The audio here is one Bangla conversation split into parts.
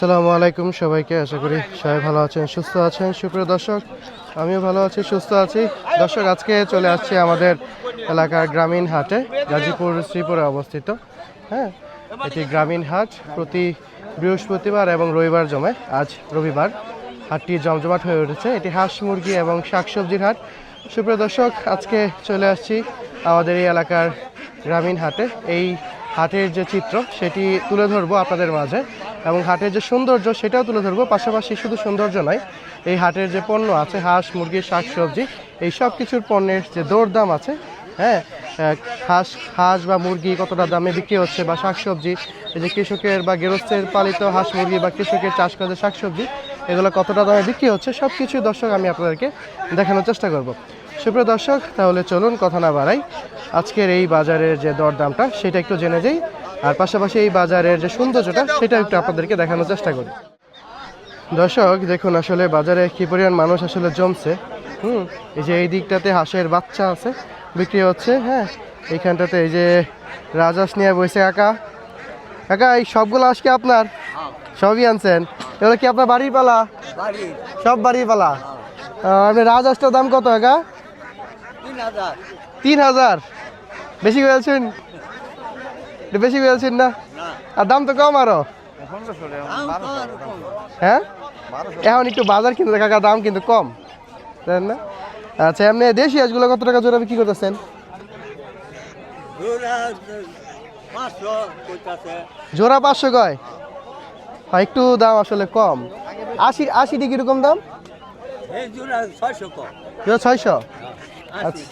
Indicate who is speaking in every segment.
Speaker 1: আসসালামু আলাইকুম সবাইকে, আশা করি সবাই ভালো আছেন, সুস্থ আছেন। সুপ্রিয় দর্শক, আমিও ভালো আছি, সুস্থ আছি। দর্শক, আজকে চলে আসছি আমাদের এলাকার গ্রামীণ হাটে, গাজীপুর শ্রীপুরে অবস্থিত। হ্যাঁ, এটি গ্রামীণ হাট প্রতি বৃহস্পতিবার এবং রবিবার জমে। আজ রবিবার হাটটি জমজমাট হয়ে উঠেছে। এটি হাঁস মুরগি এবং শাকসবজির হাট। সুপ্রিয় দর্শক, আজকে চলে আসছি আমাদের এই এলাকার গ্রামীণ হাটে। এই হাটের যে চিত্র সেটি তুলে ধরবো আপনাদের মাঝে, এবং হাটের যে সৌন্দর্য সেটাও তুলে ধরবো। পাশাপাশি শুধু সৌন্দর্য নয়, এই হাটের যে পণ্য আছে, হাঁস মুরগি শাকসবজি, এই সব কিছুর পণ্যের যে দরদাম আছে, হ্যাঁ, হাঁস বা মুরগি কতটা দামে বিক্রি হচ্ছে, বা শাকসবজি, এই যে কৃষকের বা গৃহস্থের পালিত হাঁস মুরগি বা কৃষকের চাষ করা শাকসবজি, এগুলো কতটা দামে বিক্রি হচ্ছে, সব কিছু দর্শক আমি আপনাদেরকে দেখানোর চেষ্টা করব। সুপ্রিয় দর্শক, তাহলে চলুন কথা না বাড়াই, আজকের এই বাজারের যে দরদামটা সেটা একটু জেনে যাই, আর পাশাপাশি এই বাজারের যে সৌন্দর্যটা সেটা একটু আপনাদেরকে দেখানোর চেষ্টা করি। দর্শক দেখুন, আসলে বাজারে কী পরিমাণ মানুষ আসলে জমছে। এই যে এই দিকটাতে হাঁসের বাচ্চা আছে, বিক্রি হচ্ছে। হ্যাঁ, এইখানটাতে এই যে রাজহাঁস নিয়ে বসে কাকা। কাকা, এই সবগুলো হাঁস কি আপনার? সবই আনছেন? এগুলো কি আপনার বাড়ির পালা? সব বাড়ির পালা? আপনি রাজহাঁসটার দাম কত কাকা? 3000। বেশি বলছেন? বেশি বলছেন না? আর দাম তো কম আরো। হ্যাঁ, এখন একটু বাজার কিন্তু কাকা দাম কিন্তু কম, তাই না? আচ্ছা, এমনি দেশি হাঁসগুলো কত টাকা জোড়া বিক্রি করতেছেন? জোড়া 500 কয়? হ্যাঁ, একটু দাম আসলে কম। 80 কিরকম দাম? জোড়া 600। আচ্ছা,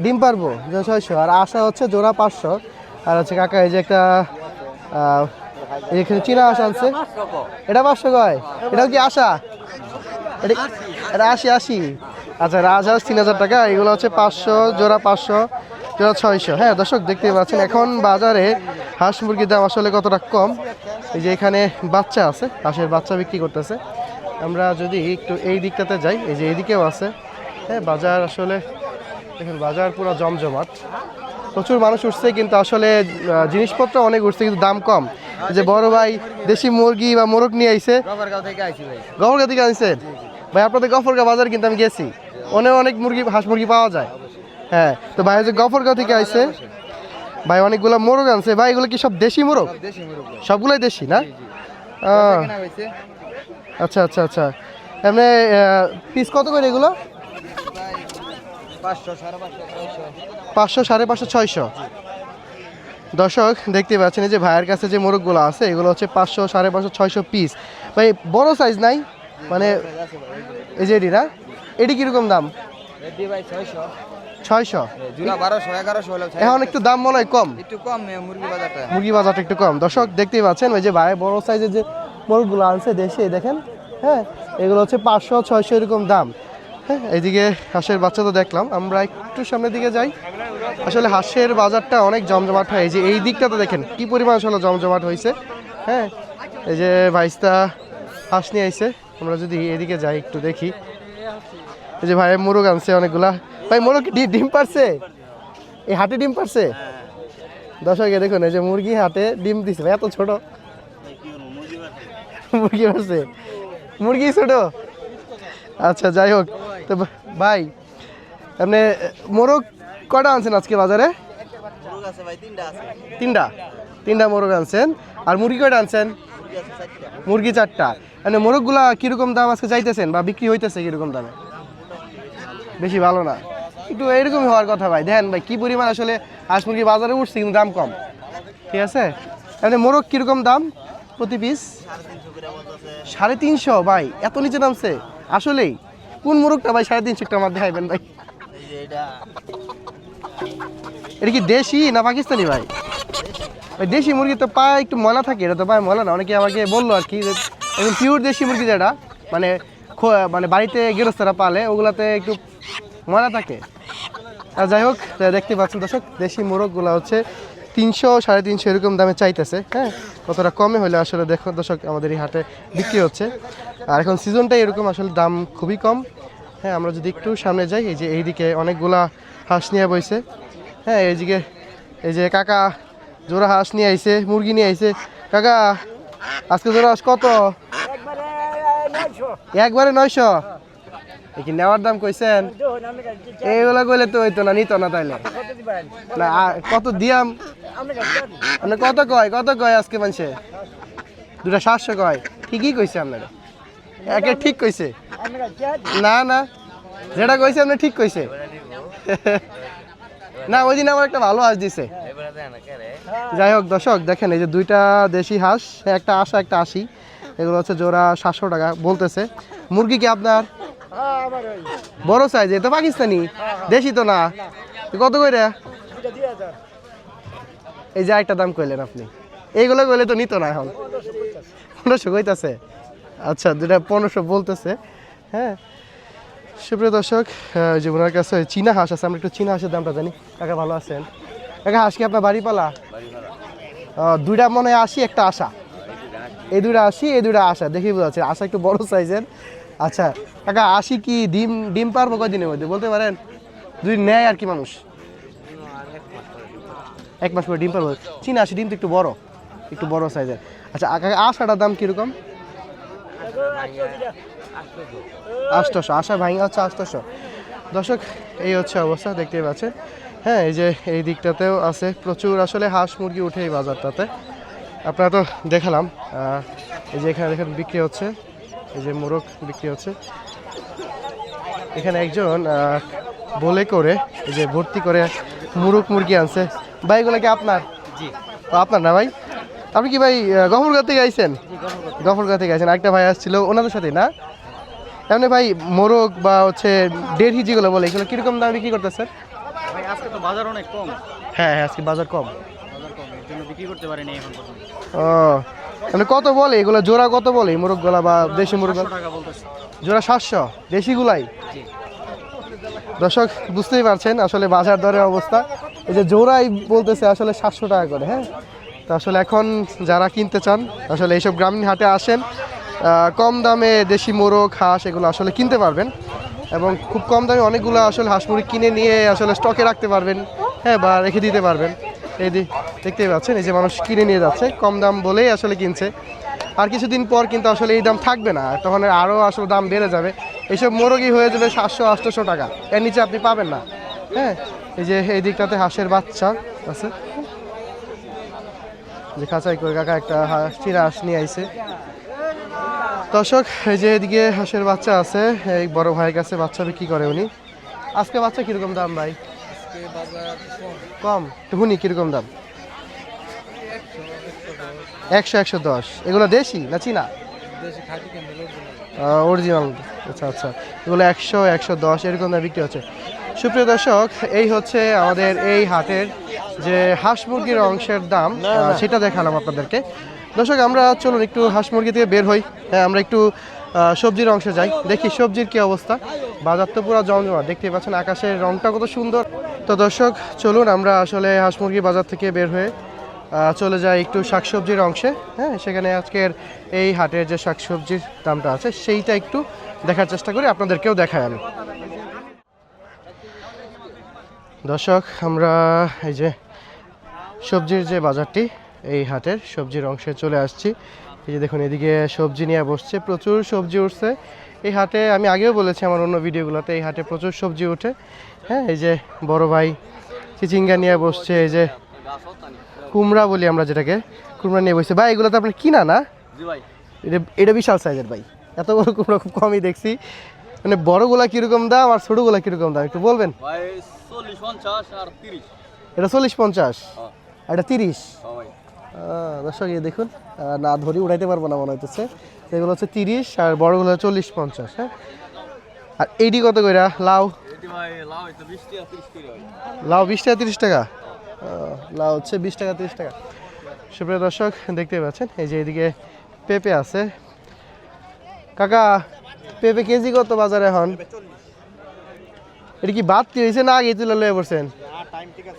Speaker 1: ডিম পারবো জোড়া 600, আর আশা হচ্ছে জোড়া 500। আর হচ্ছে কাকা এই যে একটা এখানে চীনা হাঁস আনছে, এটা 500 কয়? এটাও কি আশা? এটা 80। আচ্ছা, রাজহাঁস 3000 টাকা, এগুলো হচ্ছে 500 জোড়া, 500 জোড়া 600। হ্যাঁ দর্শক, দেখতে পাচ্ছেন এখন বাজারে হাঁস মুরগির দাম আসলে কতটা কম। এই যে এখানে বাচ্চা আছে, হাঁসের বাচ্চা বিক্রি করতেছে। আমরা যদি একটু এই দিকটাতে যাই, এই যে এইদিকেও আছে। হ্যাঁ, বাজার আসলে দেখুন, বাজার পুরো জমজমাট, প্রচুর মানুষ উঠছে, কিন্তু আসলে জিনিসপত্র অনেক উঠছে, কিন্তু দাম কম। যে বড় ভাই দেশি মুরগি বা মোরগ নিয়ে আইছে, গফরগাঁও থেকে আনছেন ভাই? আপনাদের গফরগাঁও বাজার কিন্তু আমি গেছি, অনেক মুরগি হাঁস মুরগি পাওয়া যায়। হ্যাঁ, তো ভাই যে গফরগাঁও থেকে আইছে ভাই, অনেকগুলো মোরগ আনছে ভাই। এগুলো কি সব দেশি মোরগ? সবগুলোই দেশি না? আচ্ছা আচ্ছা আচ্ছা, এমনি পিস কত করে এগুলো? 500, 550, 600। দর্শক দেখতে পাচ্ছেন এই যে ভাইয়ের কাছে যে মোরগগুলো আছে, এগুলো হচ্ছে 500, 550, 600 পিস। ভাই বড় সাইজ নাই মানে? এই যে এটি না, এটি কিরকম দাম? 600। এখন একটু দাম মনে হয় কম, মুরগি বাজারটা একটু কম। দর্শক দেখতেই পাচ্ছেন ওই যে ভাই বড় সাইজের যে মোরগগুলো আনছে দেশে, দেখেন। হ্যাঁ, এগুলো হচ্ছে 500, 600 এরকম দাম। হ্যাঁ, এইদিকে হাঁসের বাচ্চা তো দেখলাম, আমরা একটু সামনের দিকে যাই। আসলে হাঁসের বাজারটা অনেক জমজমাট হয়। এই যে এই দিকটাতে দেখেন কি পরিমাণ আসলে জমজমাট হয়েছে। হ্যাঁ, এই যে ভাইস্তা হাঁস নিয়ে আইছে। আমরা যদি এদিকে যাই একটু দেখি, এই যে ভাই মোরগ আনছে অনেকগুলা। ভাই মোরগ ডিম পারছে? এই হাটে ডিম পারছে? দর্শকে দেখুন, এই যে মুরগি হাটে ডিম দিছে ভাই, এত ছোট মুরগি পারছে, মুরগি ছোট। আচ্ছা, যাই হোক। তো ভাই আপনি মোরগ কটা আনছেন আজকে বাজারে? তিনটা মোরগ আনছেন। আর মুরগি কয়টা আনছেন? মুরগি 4টা। মানে মোরগগুলা কিরকম দাম আজকে চাইতেছেন বা বিক্রি হইতেছে কিরকম দামে? বেশি ভালো না, একটু এরকমই হওয়ার কথা ভাই। দেখেন ভাই কি পরিমাণ আসলে হাঁস মুরগি বাজারে উঠছে, কিন্তু দাম কম। ঠিক আছে, মানে মোরগ কিরকম দাম প্রতি পিস? 350 ভাই, এত নিচে নামছে আসলেই? কোন মুরগটা ভাই 350 টাকা আমার দেখাইবেন ভাই? এটা কি দেশি না পাকিস্তানি ভাই? ভাই দেশি মুরগি তো পায়ে একটু ময়লা থাকে, এটা তো পায়ে ময়লা না। অনেকে আমাকে বললো আর কি একদম পিওর দেশি মুরগি যেটা মানে মানে বাড়িতে গৃহস্থরা পালে ওগুলাতে একটু ময়লা থাকে। আর যাই হোক দেখতে পাচ্ছেন দর্শক দেশি মোরগগুলো হচ্ছে 300 350 এরকম দামে চাইতেছে। হ্যাঁ, কতটা কমে হলে আসলে দেখো দর্শক আমাদের এই হাটে বিক্রি হচ্ছে। আর এখন সিজনটাই এরকম, আসলে দাম খুবই কম। হ্যাঁ, আমরা যদি একটু সামনে যাই, এই যে এইদিকে অনেকগুলা হাঁস নিয়ে বইছে। হ্যাঁ, এইদিকে এই যে কাকা জোড়া হাঁস নিয়ে আইছে, মুরগি নিয়ে আইছে। কাকা আজকে জোড়া হাঁস কত? একবারে 900। কি নেওয়ার দাম কইছেন? এইগুলা কইলে তো হইতো না, নিত না তাইলে না। কত দিয়াম? মানে কত কয় আজকে মানুষে? 200 কয়। ঠিকই কইছে আপনারা, একে ঠিক কইছে না না, যেটা কইছে আপনি ঠিক কইছে না। ওই দিন আমার একটা ভালো হাঁস দিছে। যাই হোক দর্শক দেখেন এই যে দুইটা দেশি হাঁস, একটা আশা একটা 80, এগুলো হচ্ছে জোড়া 700 টাকা বলতেছে। মুরগি কি আপনার? বড় সাইজ, এটা পাকিস্তানি, দেশি তো না। কত করে? এই যে একটা দাম কইলেন আপনি, এইগুলো কইলে তো নিত না। এখন 1500 কইতাছে। আচ্ছা, দুটা 1500 বলতেছে। হ্যাঁ, সুপ্রিয় দর্শক যে ওনার কাছে চীনা হাঁস আছে, আমরা একটু চীনা হাঁসের দামটা জানি। কাকা ভালো আছেন? কাকা হাঁস কি আপনার বাড়ি পালা? দুইটা মনে হয় 80, একটা আশা। এই দুইটা 80, এই দুইটা আশা, দেখি বোঝা যাচ্ছে আশা একটু বড় সাইজের। আচ্ছা কাকা 80 কি ডিম পারবো কয়দিনের মধ্যে বলতে পারেন? যদি নেয় আর কি মানুষ, 1 মাস করে ডিম পারবো। চীনা 80 ডিম তো একটু বড় সাইজের। আচ্ছা কাকা আশাটার দাম কিরকম? 800। আশা ভাঙা হচ্ছে 800। দর্শক এই হচ্ছে অবস্থা, দেখতেই পাচ্ছেন। হ্যাঁ, এই যে এই দিকটাতেও আছে প্রচুর আসলে হাঁস মুরগি উঠে এই বাজারটাতে। আপনারা তো দেখালাম। এই যে এখানে দেখেন বিক্রি হচ্ছে, এই যে মোরগ বিক্রি হচ্ছে। এখানে একজন বলে করে এই যে ভর্তি করে মুরগি আনছে। ভাই এগুলো কি আপনার? জি। আপনার না ভাই? আপনি কি ভাই গফরগাঁ থেকে আইছেন? গফরগাঁ থেকে আইছেন। একটা ভাই আসছিল ওনাদের সাথে না? এমনি ভাই মোরগ বা হচ্ছে 1.5 যেগুলো বলে এগুলো কিরকম দামে বিক্রি করতেছেন?
Speaker 2: ভাই আজকে তো বাজার অনেক কম।
Speaker 1: হ্যাঁ, আজকে বাজার কম,
Speaker 2: এর জন্য বিক্রি করতে পারিনি এখন পর্যন্ত।
Speaker 1: ও মানে কত বলে এগুলো জোড়া? কত বলে এই মোরগগুলা বা দেশি মোরগ?
Speaker 2: 700 টাকা বলতেছে।
Speaker 1: জোড়া 700 দেশিগুলাই?
Speaker 2: জি।
Speaker 1: দর্শক বুঝতেই পারছেন আসলে বাজার দরের অবস্থা। এই যে জোড়াই বলতেছে আসলে 700 টাকা করে। হ্যাঁ, তো আসলে এখন যারা কিনতে চান আসলে এইসব গ্রামীণ হাটে আসেন, কম দামে দেশি মোরগ হাঁস এগুলো আসলে কিনতে পারবেন এবং খুব কম দামে অনেকগুলো আসলে হাঁস মুরগি কিনে নিয়ে আসলে স্টকে রাখতে পারবেন। হ্যাঁ, বা রেখে দিতে পারবেন। এই দেখতেই পাচ্ছেন এই যে মানুষ কিনে নিয়ে যাচ্ছে, কম দাম বলেই আসলে কিনছে। আর কিছুদিন পর কিন্তু আসলে এই দাম থাকবে না, তখন আরও আসলে দাম বেড়ে যাবে। এইসব মোরগই হয়ে যাবে 700-800 টাকা, এর নিচে আপনি পাবেন না। হ্যাঁ, এই যে এই দিকটাতে হাঁসের বাচ্চা আছে, যে খাঁচাই করে কাকা একটা চীনা হাঁস নিয়ে আইছে। দর্শক এই যে এদিকে হাঁসের বাচ্চা আছে, এই বড় ভাইয়ের কাছে বাচ্চা বিক্রি করে উনি। আজকে বাচ্চা কিরকম দাম ভাই? কম তো শুনি কিরকম দাম? 100-110। এগুলো দেশি না চীনা? অরিজিনাল। আচ্ছা আচ্ছা, এগুলো 100-110 এরকম দামে বিক্রি হচ্ছে। সুপ্রিয় দর্শক এই হচ্ছে আমাদের এই হাটের যে হাঁস মুরগির অংশের দাম, সেটা দেখালাম আপনাদেরকে। দর্শক আমরা চলুন একটু হাঁস মুরগি থেকে বের হই। হ্যাঁ, আমরা একটু সবজির অংশে যাই, দেখি সবজির কি অবস্থা। বাজার তো পুরো জমজমা, দেখতেই পাচ্ছেন আকাশের রংটা কত সুন্দর। তো দর্শক চলুন আমরা আসলে হাঁস মুরগি বাজার থেকে বের হয়ে চলে যাই একটু শাকসবজির অংশে। হ্যাঁ, সেখানে আজকের এই হাটের যে শাকসবজির দামটা আছে সেইটা একটু দেখার চেষ্টা করি, আপনাদেরকেও দেখায় আমি। দর্শক আমরা এই যে সবজির যে বাজারটি, এই হাটের সবজির অংশে চলে আসছি। এই যে দেখুন এদিকে সবজি নিয়ে বসছে, প্রচুর সবজি উঠছে এই হাটে। আমি আগেও বলেছি আমার অন্য ভিডিওগুলোতে, এই হাটে প্রচুর সবজি ওঠে। হ্যাঁ, এই যে বড় ভাই চিচিঙ্গা নিয়ে বসছে, এই যে কুমড়া বলি আমরা যেটাকে, কুমড়া নিয়ে বসছে। ভাই এগুলো তো আপনার কিনা না? এটা বিশাল সাইজের ভাই, এত বড় কুমড়া খুব কমই দেখছি। মানে বড়গুলা কিরকম দাম আর ছোটগুলা কিরকম দাম একটু বলবেন? এটা 40-50 আর এটা 30। দর্শক এই দেখুন, না ধরি উঠাইতে পারবো না মনে হইতেছে। এগুলো হচ্ছে 30 আর বড়গুলো 40-50। হ্যাঁ, আর এইডি কত করে লাউ? লাউ 20 টাকা 30 টাকা। লাউ হচ্ছে 20 টাকা 30 টাকা। সুপ্রিয় দর্শক দেখতে পাচ্ছেন এই যে এদিকে পেঁপে আছে। কাকা পেঁপে কেজি কত বাজারে এখন? এটা কি বাড়তি হয়েছে না আগে তুলে লয়ে পড়ছেন?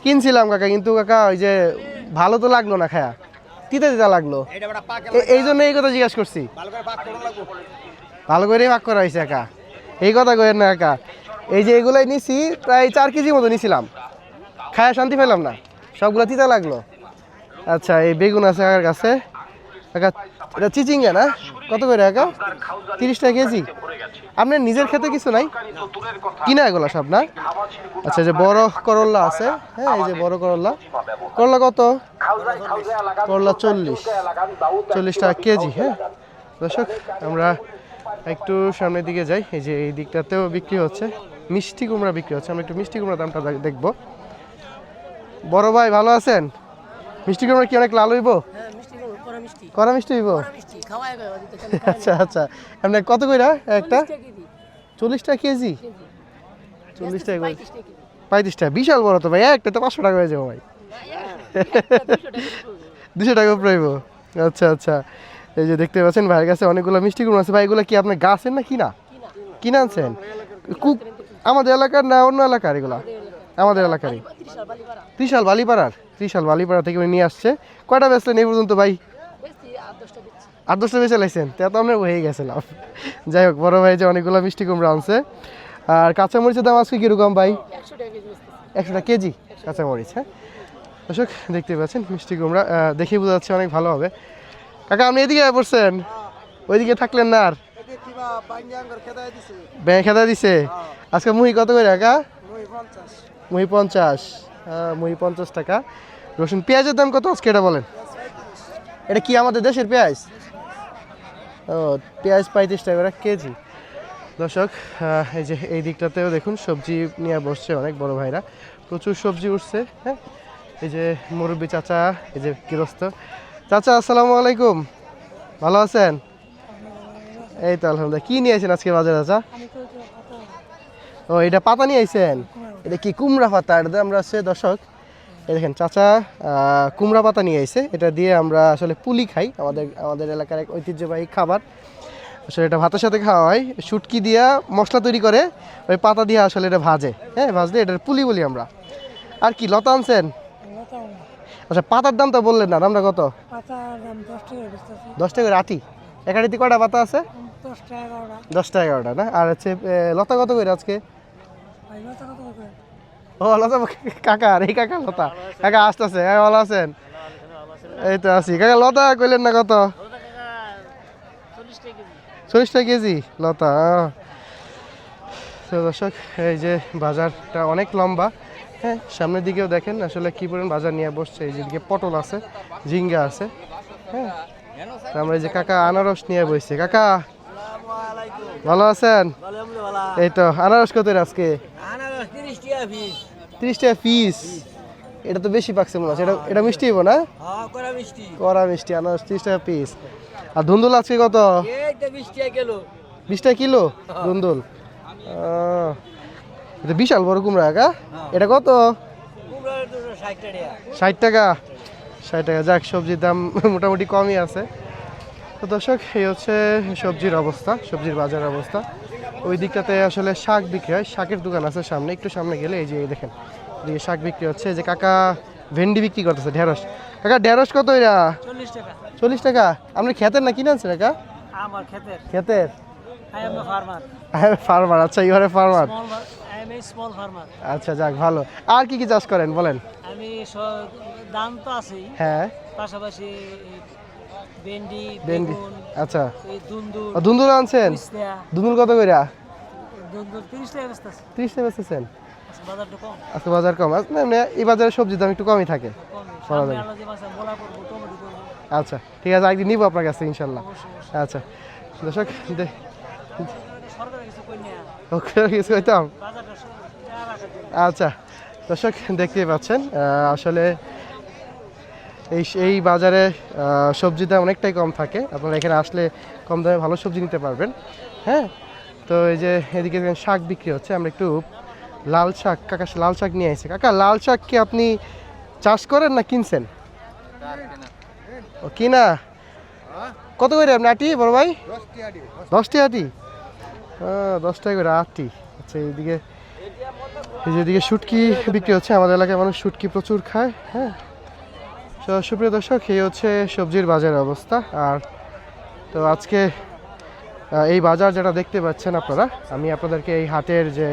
Speaker 1: কিনছিলাম কাকা, কিন্তু কাকা ওই যে ভালো তো লাগলো না, খায়া তিতা তিতা লাগলো, এই জন্য এই কথা জিজ্ঞাসা করছি। ভালো করে ভাগ করা হয়েছে একা, এই কথা কইেন না একা। এই যে এগুলাই নিছি প্রায় 4 কেজি মতো নিছিলাম, খায়া শান্তি পেলাম না, সবগুলো তিতা লাগলো। আচ্ছা এই বেগুন আছে কাকার কাছে। কাকা এটা চিচিঙ্গা না, কত করে একা? 30 টাকা কেজি। আপনার নিজের খেতে কিছু নাই, কিনা এগুলো সব না? আচ্ছা যে বড় করল্লা আছে, হ্যাঁ এই যে বড় করল্লা। করলা কত? করলা 40 টাকা কেজি। হ্যাঁ দর্শক আমরা একটু সামনের দিকে যাই, এই যে এই দিকটাতেও বিক্রি হচ্ছে, মিষ্টি কুমড়া বিক্রি হচ্ছে। আমরা একটু মিষ্টি কুমড়া দামটা দেখবো। বড় ভাই ভালো আছেন? মিষ্টি কুমড়া কি অনেক লাল হইব? কড়া মিষ্টি হইব? আচ্ছা আচ্ছা, আপনার কত কইরা একটা? 40 টাকা কেজি। 40 টাকা 35 টাকা, বিশাল বড় তো ভাই, একটা তো 500 টাকা হয়ে যাবো ভাই। 200 টাকা উপরে হইব। আচ্ছা আচ্ছা, এই যে দেখতে পাচ্ছেন ভাইয়ের কাছে অনেকগুলো মিষ্টি কুমড়া আছে। ভাই এগুলো কি আপনার গাছের না কিনা? কিনা আনছেন? আমাদের এলাকার না অন্য এলাকার? এগুলা আমাদের এলাকারই। ত্রিশাল বালিপাড়া থেকে নিয়ে আসছে। কয়টা বেচলেন এই পর্যন্ত ভাই? 8-10টা বেচে লাইছেন, তা তো আমরা হয়ে গেছিলাম। যাই হোক, বড় ভাই যে অনেকগুলো মিষ্টি কুমড়া আনছে। আর কাঁচামরিচের দাম আজকে কিরকম ভাই? 100 টাকা কেজি কাঁচামরিচ। হ্যাঁ দর্শক দেখতে পাচ্ছেন মিষ্টি কুমড়া দেখে বোঝা যাচ্ছে অনেক ভালো হবে। কাকা আপনি এদিকে পড়ছেন, ওইদিকে থাকলেন না? আর ব্যাংক খেদা দিছে আজকে। মুহি কত করে কাকা? মুহি 50। মুহি 50 টাকা। রসুন পেঁয়াজের দাম কত আজকে এটা বলেন? এটা কি আমাদের দেশের পেঁয়াজ? ও পেঁয়াজ 35 টাকা করে কেজি। দর্শক এই যে এই দিকটাতেও দেখুন সবজি নিয়ে বসছে অনেক বড় ভাইরা, প্রচুর সবজি উঠছে। হ্যাঁ এই যে মুরব্বী চাচা, এই যে গৃহস্থ চাচা, আসসালামু আলাইকুম, ভালো আছেন? এই তো আলহামদুলিল্লাহ। কি নিয়ে আসেন আজকে বাজারে চাচা? ও এটা পাতা নিয়ে আইছেন, এটা কি কুমড়া পাতা? এটা আমরা আছে দর্শক, এই দেখেন চাচা কুমড়া পাতা নিয়ে আইছে। এটা দিয়ে আমরা আসলে পুলি খাই, আমাদের এলাকার এক ঐতিহ্যবাহী খাবার। আসলে এটা ভাতের সাথে খাওয়া হয়, শুটকি দিয়া মশলা তৈরি করে ওই পাতা দিয়ে আসলে এটা ভাজে। হ্যাঁ ভাজলে এটার পুলি বলি আমরা। আর কি লতা আনছেন? আচ্ছা পাতার দাম তো বললেন না, দামটা কত? 10 টাকা করে আটি। এক আটিতে কয়টা পাতা আছে? 10 টাকা 11টা না? আর হচ্ছে লতা কত করে আজকে? ও লতা কাকা, আর এই কাকা লতা। কাকা আসতেছে, ভালো আছেন? এই তো আছি। কাকা লতা কইলেন না কত? 40 টাকা কেজি লতা। তো দর্শক এই যে বাজারটা অনেক লম্বা। হ্যাঁ সামনের দিকেও দেখেন আসলে কি পরিমাণ বাজার নিয়ে বসছে। এই যেদিকে পটল আছে, ঝিঙ্গা আছে। হ্যাঁ তো আমরা এই যে কাকা আনারস নিয়ে বসছি। কাকা ভালো আছেন? এই তো আনারস কত আজকে? 30 টাকা পিস। এটা তো বেশি পাকছে মনে হচ্ছে। এটা মিষ্টি হইব না? কড়া মিষ্টি আনারস 30 টাকা পিস। আর ধুন্দুল আজকে কত? 20 টাকা কিলো ধুন্দুল। এটা বিশাল বড় কুমড়া কাকা, এটা কত? 60 টাকা। 60 টাকা। যাক সবজির দাম মোটামুটি কমই আছে। তো দর্শক এই হচ্ছে সবজির অবস্থা, সবজির বাজারের অবস্থা। ওই দিকটাতে আসলে শাক বিক্রি হয়, শাকের দোকান আছে সামনে, একটু সামনে গেলে এই যে দেখেন এদিকে শাক বিক্রি হচ্ছে। যে কাকা ভেন্ডি বিক্রি করতেছে, ঢেঁড়স। কাকা ঢেঁড়স কত এরা? 40 টাকা। আপনি খেতের না কিনে আনছেন কাকা?
Speaker 3: আমার ক্ষেতের।
Speaker 1: খেতের?
Speaker 3: ফার্মার।
Speaker 1: আচ্ছা ইউরে ফার্মার।
Speaker 3: Small farmer.
Speaker 1: আচ্ছা যাক ভালো। আর কি কি চাষ করেন বলেন?
Speaker 3: আমি ধান তো আছেই,
Speaker 1: হ্যাঁ
Speaker 3: পাশাপাশি ভেন্ডি,
Speaker 1: ভেন্ডি।
Speaker 3: বেগুন,
Speaker 1: আচ্ছা
Speaker 3: দুন্দুল।
Speaker 1: দুন্দুল আনছেন? দুন্দুল কত কইরা?
Speaker 3: দুন্দুল 30 টাকা বেচতেছে।
Speaker 1: 30 টাকা বেচতেছেন?
Speaker 3: বাজারটা কম।
Speaker 1: আজকে বাজার কম। না এমনি এই বাজারে সবজির দাম একটু কমই থাকে।
Speaker 3: সামনে আলাদা মাছে বলা করব, টমেটো করব।
Speaker 1: আচ্ছা ঠিক আছে, একদিন নিব আপনার কাছে ইনশাল্লাহ। আচ্ছা দর্শক
Speaker 3: সরকার কিছু কই না,
Speaker 1: ওকে কিছু কইতাম।
Speaker 3: বাজারটা
Speaker 1: আচ্ছা দর্শক দেখতেই পাচ্ছেন আসলে এই বাজারে সবজির দাম অনেকটাই কম থাকে। আপনারা এখানে আসলে কম দামে ভালো সবজি নিতে পারবেন। হ্যাঁ তো এই যে এদিকে দেখেন শাক বিক্রি হচ্ছে, আমরা একটু লাল শাক, কাকা লাল শাক নিয়ে আসছে। কাকা লাল শাক কি আপনি চাষ করেন না কিনছেন? ও কিনা। কত করে আপনি আটি বড় ভাই? 10টি আটি। 10 টাকা করে আটি। আচ্ছা এইদিকে এই যে এদিকে শুটকি বিক্রি হচ্ছে, আমাদের এলাকায় মানুষ শুটকি প্রচুর খায়। হ্যাঁ, তো সুপ্রিয় দর্শক, এই হচ্ছে সবজির বাজারের অবস্থা। আর তো আজকে এই বাজার যেটা দেখতে পাচ্ছেন আপনারা, আমি আপনাদেরকে এই হাটের যে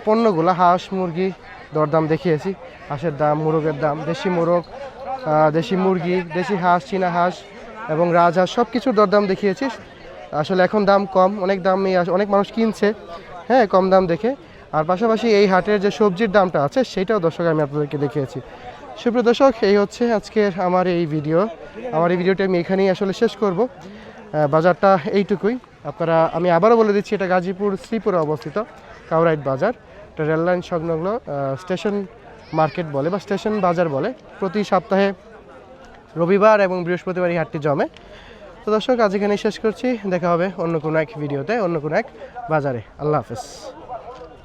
Speaker 1: পণ্যগুলো, হাঁস মুরগি দরদাম দেখিয়েছি। হাঁসের দাম, মোরগের দাম, দেশি মোরগ, দেশি মুরগি, দেশি হাঁস, চীনা হাঁস এবং রাজহাঁস সব কিছুর দরদাম দেখিয়েছি। আসলে এখন দাম কম, অনেক দামই অনেক মানুষ কিনছে, হ্যাঁ, কম দাম দেখে। আর পাশাপাশি এই হাটের যে সবজির দামটা আছে সেটাও দর্শক আমি আপনাদেরকে দেখিয়েছি। সুপ্রিয় দর্শক, এই হচ্ছে আজকের আমার এই ভিডিও। আমার এই ভিডিওটি আমি এখানেই আসলে শেষ করব। বাজারটা এইটুকুই। আপনারা, আমি আবারও বলে দিচ্ছি, এটা গাজীপুর শ্রীপুরে অবস্থিত কাউরাইট বাজার। এটা রেললাইন সংলগ্ন স্টেশন মার্কেট বলে বা স্টেশন বাজার বলে। প্রতি সপ্তাহে রবিবার এবং বৃহস্পতিবার এই হাটটি জমে। তো দর্শক, আজ এখানেই শেষ করছি। দেখা হবে অন্য কোনো এক ভিডিওতে, অন্য কোনো এক বাজারে। আল্লাহ হাফেজ।